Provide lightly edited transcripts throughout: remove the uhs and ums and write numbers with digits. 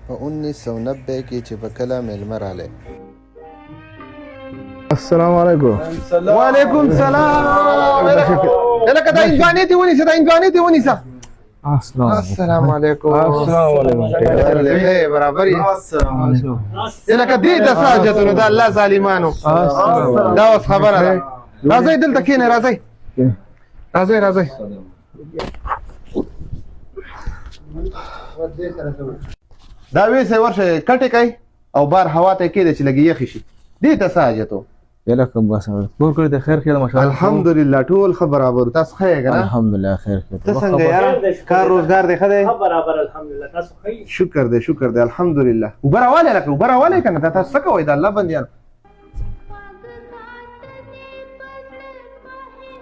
په 1990 کې چې په کله میلمه رالی. السلام علیکم. وعلیکم السلام. لکه دا انجوانې دې ونیسه، دا انجوانې دې ونیسه. السلام علیکم. السلام علیکم. برابر یې. لکه دې ته ساجتونو د الله ظالمانو. دا اوس خبره ده. راځئ دلته کښېنئ، راځئ راځئ. دا ویسئ ورشئ کټې کوئ او بار هوا ته یې کېږدئ چې لږ یخې شي. دې ته څه حاجت و؟ یلکه بس ټول کړی د خیر خیر ماشاءالله. الحمدلله ټول ښه برابر. تاسو ښه یې که نه؟ الحمدلله خیر خیر. ته څنګه یاره؟ کار روزګار دی ښه دی؟ ښه برابر الحمدلله. تاسو ښه یې؟ شکر دی الحمدلله. اوبه راولئ لکه اوبه راولئ که نه. دا تاسو څه کوئ د الله بندیانو؟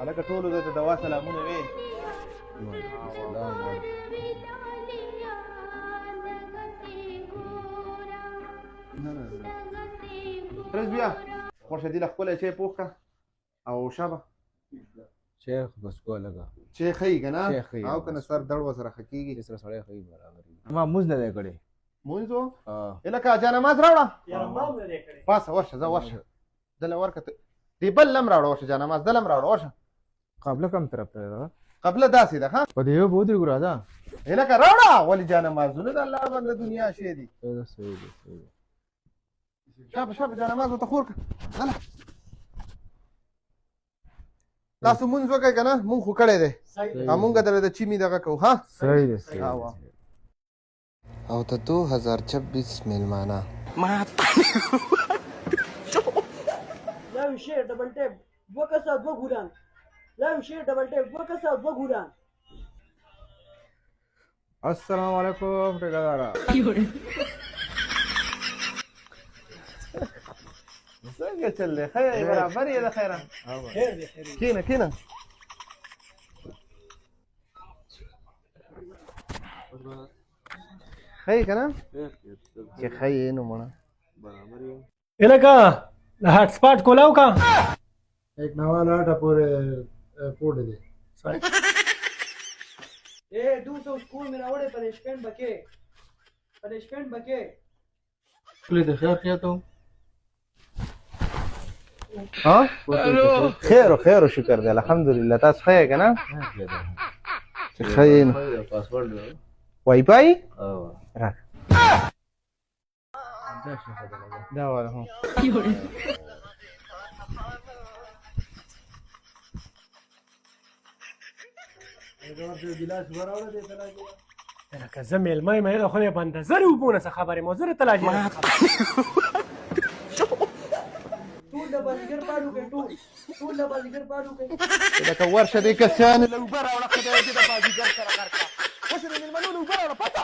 هلکه ټولو ته دوا سلامونه وې. رز بیا خوشه دی له خپله چای پوخ که او شابه شیخ بس کو لگا چای ښیي که نه؟ چای ښیي. او که نه سر درد ورسره ښه کېږي. سره سړی ښه برابر ما موز نه دی کړی. مونځ و؟ لکه جانماز راوړه. یاره ما هم نه دی کړی. پاسه ورشه ځه ورشه دله ورکه دې بل لم راوړه ورشه جانماز دله هم راوړه ورشه. قبله کم طرف ته ده قبله داسې ده ښه. په دې یو بودی ګورا ده. لکه راوړه ولې جانمازونه د الله بنده دنیا شی دي. صحیح دی. شابه جانماز ورته خور کړه. هله تاسو مونځ وکئ که نه؟ مونږ خو کړی دی. مونږ دله د چیمي دغه کوو ها. صحیح دی. او د 2026 میلمانه یو شی ډبل ټیپ دوه کسه دوه ګولان. یو شی ډبل ټیپ دوه کسه دوه ګولان. السلام علیکم ټیکادارا. څنګه چل دی؟ ښه یې برابر یې د خیره. خیر دی کښېنه ښه یې که نه؟ چې ښه یې نو مړه لکه د هاټ سپاټ کولاو کا एक नवा लाट पूरे पूरे दे ए 200 स्कूल में रावड़े पनिशमेंट बके کلی د خیر خیر ته ها خیر او شکر دی الحمدلله. تاسو ښه یې که نه؟ چې ښه یې نو پاسورډ وای فای او راکړه دا واله هو. لکه زه میلمه یم د خدای بنده زه د اوبو نه څه خبر یم او زه د تلاجي نه څه خبر یم. ټول د بازیګر پاړو کوي ټول د بازیګر پاړو کوي. لکه ورشه دې کسیانې له اوبه راوړه خدای دې د بازیګر سره غر کړه. ورشه د مېلمنو له اوبه راوړه پته